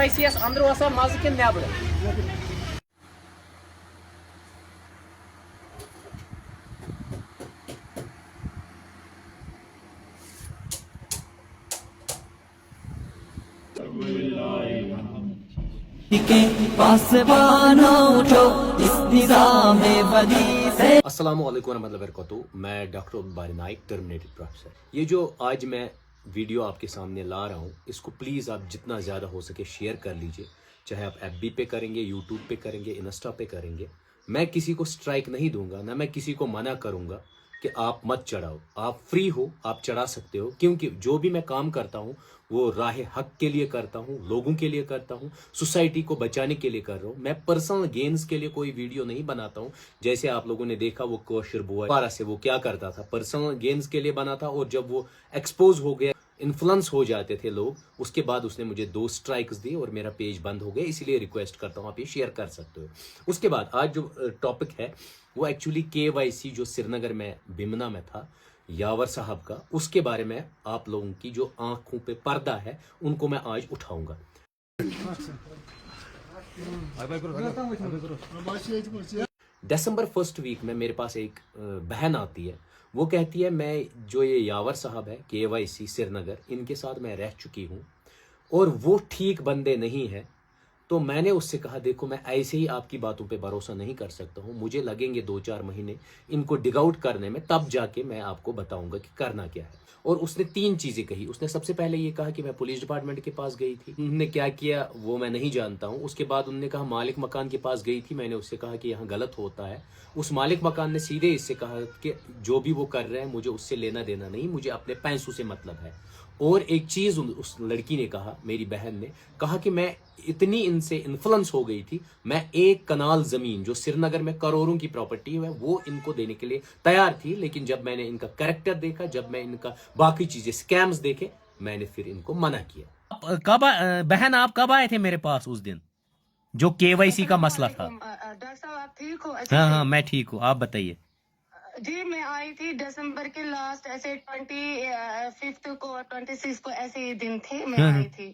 KYC अंदर आसान मज कि नबर अस्सलामु अलैकुम वरहमतुल्लाहि वबरकातुहू। मैं डॉक्टर बारी नाइक, टर्मिनेटेड प्रोफेसर। ये जो आज मैं वीडियो आपके सामने ला रहा हूँ, इसको प्लीज़ आप जितना ज़्यादा हो सके शेयर कर लीजिए। चाहे आप FB पे करेंगे, यूट्यूब पे करेंगे, इंस्टा पे करेंगे। मैं किसी को स्ट्राइक नहीं दूंगा, ना मैं किसी को मना करूंगा कि आप मत चढ़ाओ। आप फ्री हो, आप चढ़ा सकते हो, क्योंकि जो भी मैं काम करता हूँ वो राह हक के लिए करता हूँ, लोगों के लिए करता हूँ, सोसाइटी को बचाने के लिए कर रहा हूँ। मैं पर्सनल गेन्स के लिए कोई वीडियो नहीं बनाता हूँ। जैसे आप लोगों ने देखा वो कोशर बॉय पारा से वो क्या करता था, पर्सनल गेन्स के लिए बना था। और जब वो एक्सपोज हो गया, इन्फ्लुएंस हो जाते थे लोग, उसके बाद उसने मुझे 2 स्ट्राइक्स दी और मेरा पेज बंद हो गया। इसलिए रिक्वेस्ट करता हूँ आप ये शेयर कर सकते हो। उसके बाद आज जो टॉपिक है वो एक्चुअली KYC जो श्रीनगर में बिमना में था, यावर साहब का, उसके बारे में आप लोगों की जो आंखों पे पर्दा है उनको मैं आज उठाऊंगा। दिसंबर फर्स्ट वीक में मेरे पास एक बहन आती है। वो कहती है मैं जो ये यावर साहब है KYC श्रीनगर, इनके साथ मैं रह चुकी हूँ और वो ठीक बंदे नहीं है। तो मैंने उससे कहा देखो मैं ऐसे ही आपकी बातों पे भरोसा नहीं कर सकता हूँ, मुझे लगेंगे 2-4 महीने इनको डिग आउट करने में, तब जाके मैं आपको बताऊंगा कि करना क्या है। और उसने 3 चीजें कही। उसने सबसे पहले ये कहा कि मैं पुलिस डिपार्टमेंट के पास गई थी। उन्होंने क्या किया वो मैं नहीं जानता हूँ। उसके बाद उन्होंने कहा मालिक मकान के पास गई थी। मैंने उससे कहा कि यहाँ गलत होता है। उस मालिक मकान ने सीधे इससे कहा कि जो भी वो कर रहे हैं मुझे उससे लेना देना नहीं, मुझे अपने पैसों से मतलब है। और एक चीज उस लड़की ने कहा, मेरी बहन ने कहा कि मैं इतनी इनसे इन्फ्लुएंस हो गई थी, मैं 1 कनाल जमीन जो श्रीनगर में करोड़ों की प्रॉपर्टी है वो इनको देने के लिए तैयार थी। लेकिन जब मैंने इनका कैरेक्टर देखा, जब मैं इनका बाकी चीजें स्कैम्स देखे, मैंने फिर इनको मना किया। कब बहन आप कब आए थे मेरे पास उस दिन जो KYC का मसला था? डॉक्टर साहब आप ठीक हो? हाँ हाँ मैं ठीक हूँ, आप बताइए। जी मैं आई थी दिसंबर के लास्ट ऐसे 25 को 26 को ऐसे ही दिन थे, मैं आई थी।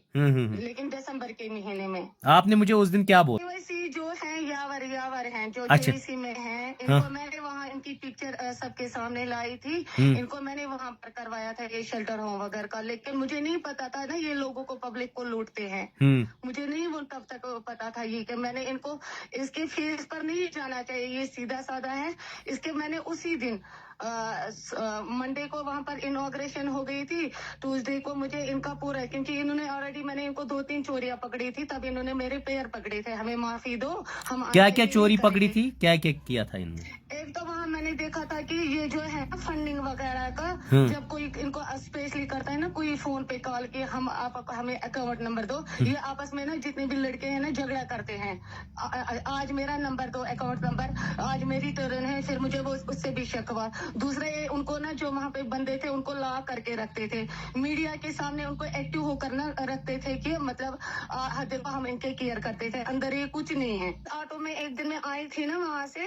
लेकिन दिसंबर के महीने में आपने मुझे उस दिन क्या बोला? KYC जो है यावर हैं जो अच्छा। KYC में हैं, इनको मैंने वहाँ इनकी पिक्चर सबके सामने लाई थी। इनको मैंने वहाँ पर करवाया था ये शेल्टर होम वगैरह का। लेकिन मुझे नहीं पता था ना ये लोगों को, पब्लिक को लूटते हैं। मुझे नहीं वो तब तक पता था ये कि मैंने इनको इसके फेस पर नहीं जाना चाहिए, ये सीधा साधा है। इसके मैंने उसी दिन मंडे को वहां पर इनॉग्रेशन हो गई थी। ट्यूसडे को मुझे इनका पूरा, क्योंकि इन्होंने ऑलरेडी, मैंने इनको 2-3 चोरियां पकड़ी थी, तब इन्होंने मेरे पैर पकड़े थे, हमें माफी दो, हम क्या क्या चोरी पकड़ी थी, क्या क्या किया था इनने? एक तो वहाँ मैंने देखा था कि ये जो है फंडिंग वगैरह का, जब कोई इनको स्पेशली करता है ना, कोई फोन पे कॉल के आप हमें अकाउंट नंबर दो, ये आपस में ना जितने भी लड़के हैं ना झगड़ा करते हैं, आज मेरा नंबर दो, अकाउंट नंबर, आज मेरी टर्न है, फिर मुझे वो उससे भी शक हुआ। दूसरा ये उनको ना जो वहाँ पे बंदे थे उनको लॉक करके रखते थे, मीडिया के सामने उनको एक्टिव होकर ना रखते थे कि मतलब देखो हम इनके केयर करते थे, अंदर ये कुछ नहीं है। ऑटो में एक दिन में आई थी ना वहाँ से,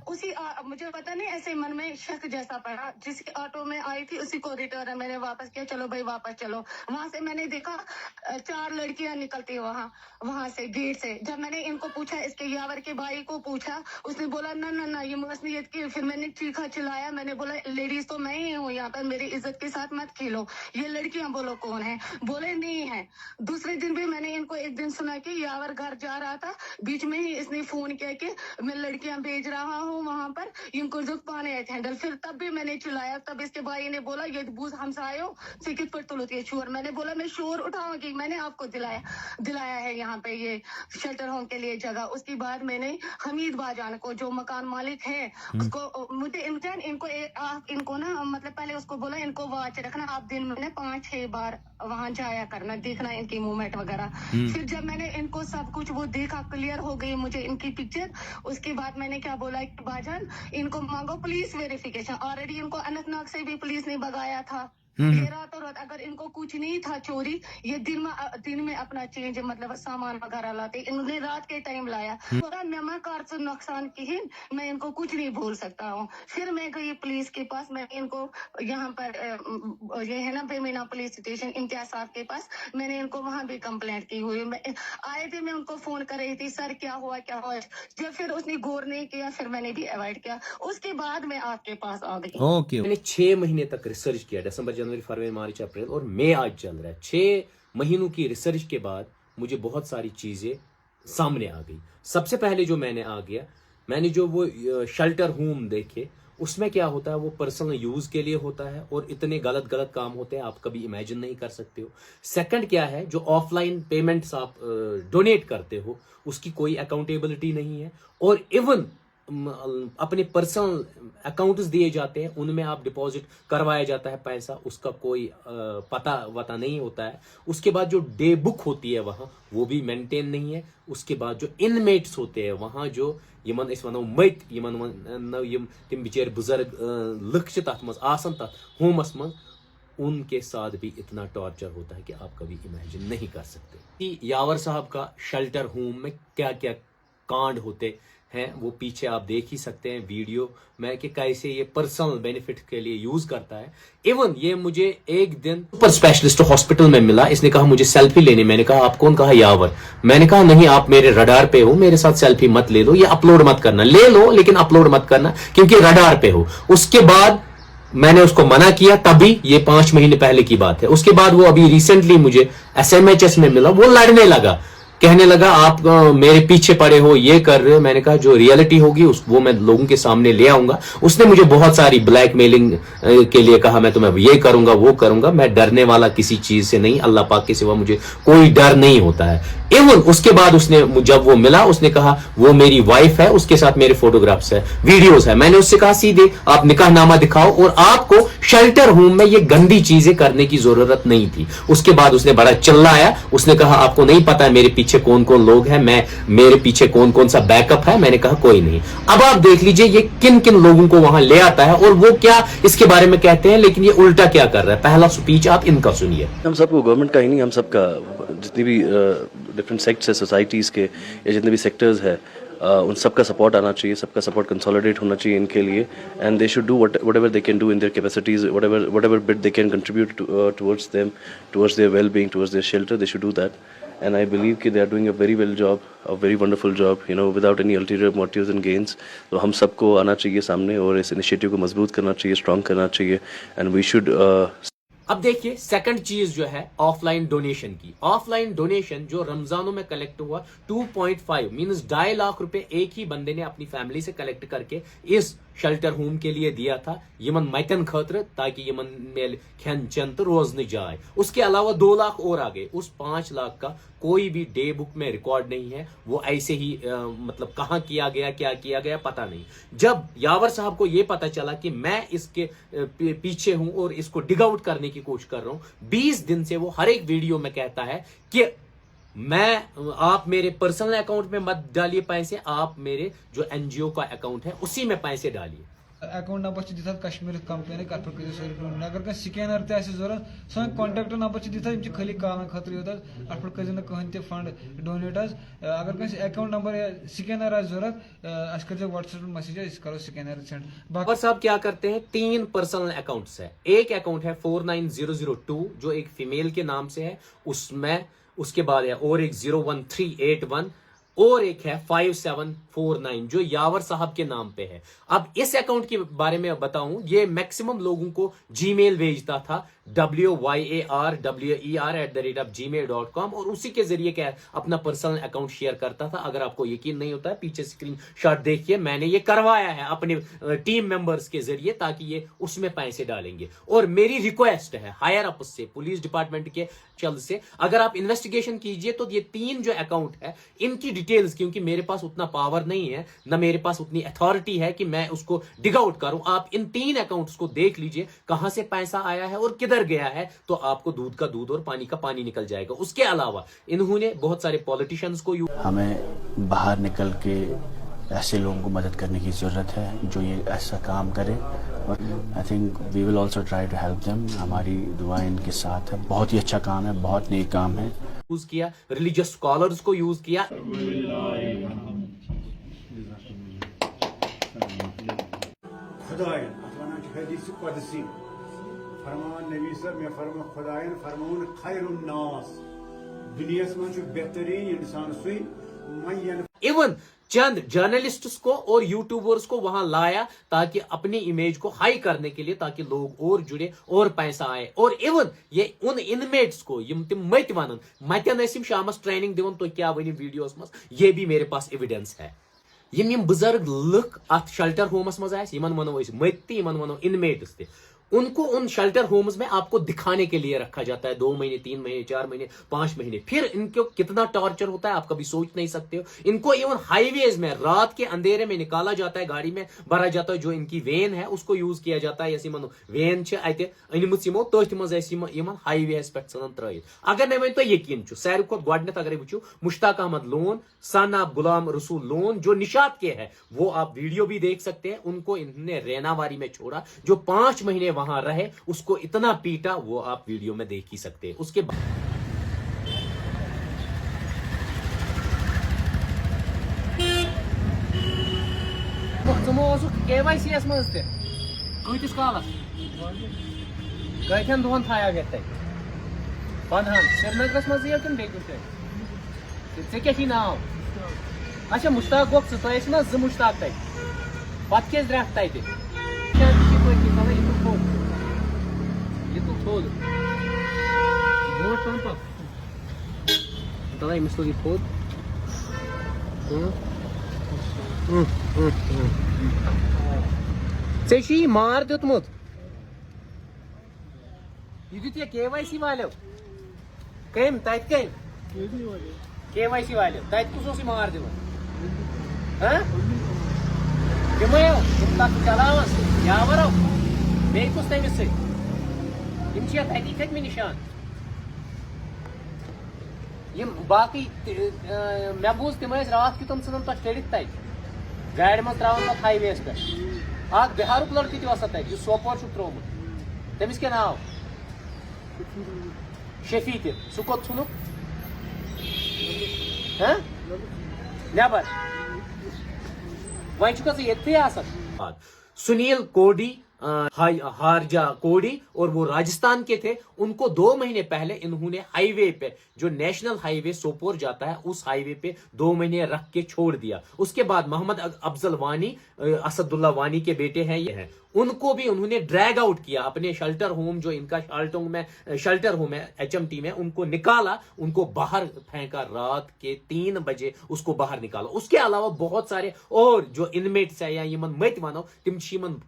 उसी मुझे पता नहीं ऐसे मन में शक जैसा पड़ा, जिस ऑटो में आई थी उसी को रिटर्न मैंने वापस किया, चलो भाई वापस चलो। वहां से मैंने देखा 4 लड़कियां निकलती वहां से गेट से। जब मैंने इनको पूछा, इसके यावर के भाई को पूछा, उसने बोला ना ना ना ये मसलियत की। फिर मैंने चीखा चिल्लाया, मैंने बोला लेडीज तो मैं ही हूँ यहाँ पर, मेरी इज्जत के साथ मत खेलो, ये लड़कियां बोलो कौन है? बोले नहीं है। दूसरे दिन भी मैंने इनको एक दिन सुना कि यावर घर जा रहा था, बीच में ही इसने फोन किया कि मैं लड़कियां भेज रहा हूँ वहां पर, इनको जुक पाने हैंडल। फिर तब भी मैंने चिल्लाया, तब इसके भाई ने बोला ये बूझ हमसायो से किस पर तुलती है शोर। मैंने बोला मैं शोर उठाऊंगी, मैंने आपको दिलाया है यहाँ पे ये शेल्टर होम के लिए जगह। उसके बाद मैंने हमीद बाजान को, जो मकान मालिक है, उसको मुझे इनको ना मतलब पहले उसको बोला इनको वॉच रखना, आप दिन में 5-6 बार वहां जाया करना, देखना इनकी मूवमेंट वगैरह। फिर जब मैंने इनको सब कुछ वो देखा, क्लियर हो गई मुझे इनकी पिक्चर, उसके बाद मैंने क्या बोला बाजान इनको मांगो पुलिस वेरिफिकेशन। ऑलरेडी इनको अनंतनाग से भी पुलिस ने भगाया था, ये रातों रात अगर इनको कुछ नहीं था चोरी, ये दिन में अपना चेंज मतलब सामान वगैरह लाते, इन्होंने रात के टाइम लाया। मैं कार से नुकसान की मैं इनको कुछ नहीं बोल सकता हूँ। फिर मैं गई पुलिस के पास, मैं इनको यहाँ पर ये है ना बेमीना पुलिस स्टेशन इम्तियाज साहब के पास, मैंने इनको वहाँ भी कंप्लेंट की हुई। मैं आए थे, मैं उनको फोन कर रही थी, सर क्या हुआ क्या हुआ। जब फिर उसने गौर नहीं किया, फिर मैंने भी अवॉइड किया। उसके बाद मैं आपके पास आ गई। ओके। मैंने 6 महीने तक रिसर्च किया, दिसंबर जनवरी फरवरी मार्च अप्रैल और मई आज चल रहा है। 6 महीनों की रिसर्च के बाद मुझे बहुत सारी चीजें सामने आ गई। सबसे पहले जो मैंने जो वो शेल्टर होम देखे, उसमें क्या होता है, वो पर्सनल यूज के लिए होता है और इतने गलत काम होते हैं आप कभी इमेजिन नहीं कर सकते हो। सेकंड क्या है, जो ऑफलाइन पेमेंट्स आप डोनेट करते हो उसकी कोई अकाउंटेबिलिटी नहीं है, और इवन अपने पर्सनल अकाउंट्स दिए जाते हैं, उनमें आप डिपॉजिट करवाया जाता है पैसा, उसका कोई पता वता नहीं होता है। उसके बाद जो डे बुक होती है वहाँ, वो भी मेंटेन नहीं है। उसके बाद जो इनमेट्स होते हैं वहाँ, जो यमन इस वनो मत यम तिम बिचार बुजुर्ग लुक छ तथ मज आसन तथ होमस मज, उनके साथ भी इतना टॉर्चर होता है कि आप कभी इमेजिन नहीं कर सकते। यावर साहब का शेल्टर होम में क्या क्या कांड होते हैं वो पीछे आप देख ही सकते हैं वीडियो में, कि कैसे ये पर्सनल बेनिफिट के लिए यूज करता है। इवन ये मुझे एक दिन सुपर स्पेशलिस्ट हॉस्पिटल में मिला, इसने कहा मुझे सेल्फी लेनी। मैंने कहा आप कौन? कहा यावर। मैंने कहा नहीं, आप मेरे रडार पे हो, मेरे साथ सेल्फी मत ले लो, ये अपलोड मत करना। ले लो लेकिन अपलोड मत करना क्योंकि रडार पे हो। उसके बाद मैंने उसको मना किया, तभी ये 5 महीने पहले की बात है। उसके बाद वो अभी रिसेंटली मुझे SMHS में मिला, वो लड़ने लगा, कहने लगा आप मेरे पीछे पड़े हो, ये कर रहे हो। मैंने कहा जो रियलिटी होगी वो मैं लोगों के सामने ले आऊंगा। उसने मुझे बहुत सारी ब्लैकमेलिंग के लिए कहा, मैं तुम्हें ये करूंगा वो करूंगा। मैं डरने वाला किसी चीज से नहीं, अल्लाह पाक के सिवा मुझे कोई डर नहीं होता है। इवन उसके बाद उसने जब वो मिला, उसने कहा वो मेरी वाइफ है, उसके साथ मेरे फोटोग्राफ्स है, वीडियोस है। मैंने उससे कहा सीधे आप निकाहनामा दिखाओ, और आपको शेल्टर होम में ये गंदी चीजें करने की जरूरत नहीं थी। उसके बाद उसने बड़ा चिल्लाया, उसने कहा आपको नहीं पता है मेरे पीछे कौन कौन लोग हैं, मेरे पीछे कौन कौन सा बैकअप है। मैंने कहा कोई नहीं। अब आप देख लीजिए ये किन किन लोगों को वहां ले आता है और वो क्या इसके बारे में कहते हैं, लेकिन ये उल्टा क्या कर रहा है। पहला स्पीच आप इनका सुनिए। हम सबको, गवर्नमेंट का ही नहीं, हम सबका, जितनी भी डिफरेंट सेक्ट्स है सोसाइटीज़ के या जितने भी सेक्टर्स है, उन सबका सपोर्ट आना चाहिए, सबका सपोर्ट कंसोलिडेट होना चाहिए इनके लिए। And they should do whatever they can do in their capacities, whatever bit they can contribute towards them, towards their well-being, towards their shelter, they should do that. And I believe that they are doing a very well job, a very wonderful job, without any ulterior motives and gains. तो हम सबको आना चाहिए सामने और इस initiative को मजबूत करना चाहिए, स्ट्रॉन्ग करना चाहिए, एंड वी शुड। अब देखिए सेकंड चीज जो है ऑफलाइन डोनेशन की। ऑफलाइन डोनेशन जो रमजानों में कलेक्ट हुआ 2.5 मींस 2.5 लाख रुपए एक ही बंदे ने अपनी फैमिली से कलेक्ट करके इस शेल्टर होम के लिए दिया था, यमन मकन खतर, ताकि यमन मेल खन चन तो रोज न जाए। उसके अलावा 2 लाख और आ गए। उस 5 लाख का कोई भी डे बुक में रिकॉर्ड नहीं है, वो ऐसे ही मतलब कहाँ किया गया, क्या किया गया पता नहीं। जब यावर साहब को ये पता चला कि मैं इसके पीछे हूं और इसको डिग आउट करने की कोशिश कर रहा हूं, 20 दिन से वो हर एक वीडियो में कहता है कि आप मेरे पर्सनल अकाउंट में मत डालिए पैसे, आप मेरे जो NGO का अकाउंट है उसी में पैसे डालिए। अकाउंट नंबर दिता कश्मीर कंपनी कत पे कर अगर कह स्कैनर तरूरत सोन कॉन्टैक्ट नंबर दिता खाली कॉल खतर योत अट पे कहें फंड डोनेट अगर कह अकाउंट नंबर या स्कैनर जरूरत कर व्हाट्सएप मैसेज करो स्कैनर सेंड। बाबर साहब क्या करते हैं, 3 पर्सनल अकाउंट्स है। एक अकाउंट है 49002 जो एक फीमेल के नाम से है, उसमें उसके बाद है और एक 01381 और एक है 5749 जो यावर साहब के नाम पे है। अब इस अकाउंट के बारे में बताऊं, ये मैक्सिमम लोगों को जीमेल भेजता था WYARWER@gmail.com और उसी के जरिए क्या अपना पर्सनल अकाउंट शेयर करता था। अगर आपको यकीन नहीं होता है पीछे स्क्रीन शॉट देखिए, मैंने ये करवाया है अपने टीम मेंबर्स के जरिए ताकि ये उसमें पैसे डालेंगे। और मेरी रिक्वेस्ट है हायर अप से, पुलिस डिपार्टमेंट के चल से, अगर आप इन्वेस्टिगेशन कीजिए तो ये 3 जो अकाउंट है इनकी डिटेल्स, क्योंकि मेरे पास उतना पावर नहीं है ना मेरे पास उतनी अथॉरिटी है कि मैं उसको डिग आउट करूं। आप इन 3 अकाउंट्स को देख लीजिए कहां से पैसा आया है और किधर गया है, तो आपको दूध का दूध और पानी का पानी निकल जाएगा। उसके अलावा इन्होंने बहुत सारे पॉलिटिशियंस को हमें बाहर निकल के ऐसे लोगों को मदद करने की ज़रूरत है जो ये ऐसा काम करें, और I think we will also try to help them. हमारी दुआ इनके साथ है। बहुत ही अच्छा काम है, बहुत नेक काम है। यूज किया, रिलीजियस स्कॉलर्स को यूज किया। खुदायन अतवाना हदीस कुदसी फरमान नबी सर में फरमा खुदायन फरमान खैरुन नास दुनिया में जो बेहतरीन इंसान सुई मयन। इवन चंद जर्नलिस्ट्स को और यूट्यूबर्स को वहां लाया ताकि अपनी इमेज को हाई करने के लिए, ताकि लोग और जुड़े और पैसा आए। और इवन ये उन इनमेट्स को यम तिम मत वन मतन शामस ट्रेनिंग दिवन तो क्या वनी वीडियोस मस, ये भी मेरे पास एविडेंस है। यम बुजुर्ग लुक अत शेल्टर होमस मज आस, यमन वनो मत यमन वनो इनमेट्स ते, उनको उन शेल्टर होम्स में आपको दिखाने के लिए रखा जाता है 2 महीने 3 महीने 4 महीने 5 महीने। फिर इनको कितना टॉर्चर होता है आप कभी सोच नहीं सकते हो। इनको इवन हाईवेज में रात के अंधेरे में निकाला जाता है, गाड़ी में भरा जाता है, जो इनकी वेन है उसको यूज किया जाता है। मनो वेन अनमो तथ मज हाईवेस पे सन त्रत। अगर मे वन तो यकीन सारे खुद गोडनेथ अगर वो मुश्ताक अहमद लोन, सन ऑफ गुलाम रसूल लोन जो निशात के है, वो आप वीडियो भी देख सकते हैं। उनको इन्होंने रैनावारी में छोड़ा, जो 5 महीने वहां रहे, उसको इतना पीटा, वो आप वीडियो में देख ही सकते हैं। उसके बाद KYC मज कतिस कालस कतन दोहन थाया गए तक 15 श्रीनगरस मज कि क्या नाव? अच्छा मुश्ताक गो ना 2 मुश्ताक तक पत क्या रेख तत लिटल थोद बोट तला अमिस लोग थोद ऐ मार दितमुत यह दित KYC वालो कम तत कम KYC वालो तत कुस मार दिवन तम तक चलावन यावर बे कुस तमिस तती खत्म निशान बाकी मे बूज तम रात कि तम सन तथ चढ़ित तत गाड़ मज त्रावन पे हाईवेस पे बिहारुक लड़की तथ सोपोर त्रोमुत तमिस क्या नाव शफी सह कोत नुक नबर वन ये सुनील कोडी हारजा कोडी और वो राजस्थान के थे। उनको 2 महीने पहले इन्होंने हाईवे पे, जो नेशनल हाईवे सोपोर जाता है, उस हाईवे पे 2 महीने रख के छोड़ दिया। उसके बाद मोहम्मद अफजल वानी, असदुल्ला वानी के बेटे हैं ये हैं, उनको भी उन्होंने ड्रैग आउट किया अपने शेल्टर होम, जो इनका शाल्टोंग में शेल्टर होम है HMT में, उनको निकाला, उनको बाहर फेंका, रात के 3 बजे उसको बाहर निकाला। उसके अलावा बहुत सारे और जो इनमेट्स है या यमन मत वनो तिम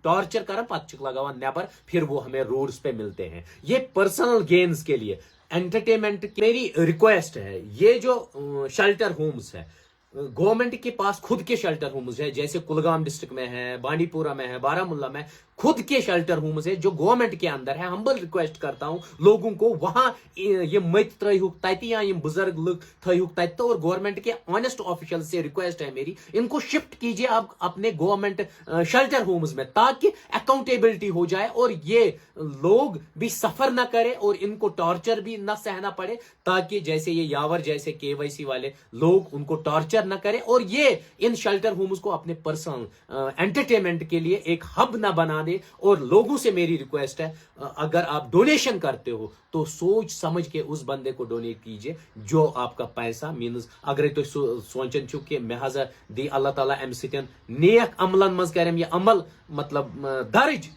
टॉर्चर कर पत लगावान नेबर, फिर वो हमें रोड्स पे मिलते हैं। ये पर्सनल गेन्स के लिए, एंटरटेनमेंट की मेरी रिक्वेस्ट है, ये जो शेल्टर होम्स है, गवर्नमेंट के पास खुद के शेल्टर होम्स है, जैसे कुलगाम डिस्ट्रिक्ट में है, बांडीपुरा में है, बारामुल्ला में खुद के शेल्टर होम्स है जो गवर्नमेंट के अंदर है। हम्बल रिक्वेस्ट करता हूं लोगों को, वहां ये मत त्रहुक तत या ये बुजुर्ग लोग थहुक तत, और गवर्नमेंट के ऑनेस्ट ऑफिशियल से रिक्वेस्ट है मेरी, इनको शिफ्ट कीजिए आप अपने गवर्नमेंट शेल्टर होम्स में, ताकि अकाउंटेबिलिटी हो जाए और ये लोग भी सफर ना करें और इनको टॉर्चर भी ना सहना पड़े, ताकि जैसे ये यावर जैसे KYC वाले लोग उनको टॉर्चर ना करें, और ये इन शेल्टर होम्स को अपने पर्सनल एंटरटेनमेंट के लिए एक हब ना बना दे। और लोगों से मेरी रिक्वेस्ट है, अगर आप डोनेशन करते हो तो सोच समझ के उस बंदे को डोनेट कीजिए जो आपका पैसा मीन्स अगर तो सोचन छु कि मे हजा दी अल्लाह ताला अम सतन नेक अमलन मज करम ये अमल मतलब दर्ज,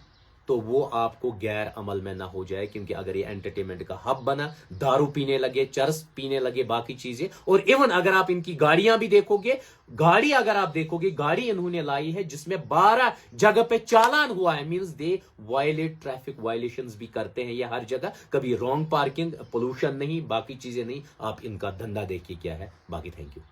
तो वो आपको गैर अमल में ना हो जाए। क्योंकि अगर ये एंटरटेनमेंट का हब बना, दारू पीने लगे, चरस पीने लगे, बाकी चीजें, और इवन अगर आप इनकी गाड़ियां भी देखोगे, गाड़ी अगर आप देखोगे, गाड़ी इन्होंने लाई है जिसमें 12 जगह पे चालान हुआ है, means they violate, traffic violations भी करते हैं ये हर जगह, कभी रॉन्ग पार्किंग, पोल्यूशन नहीं, बाकी चीजें नहीं। आप इनका धंधा देखिए क्या है। बाकी थैंक यू।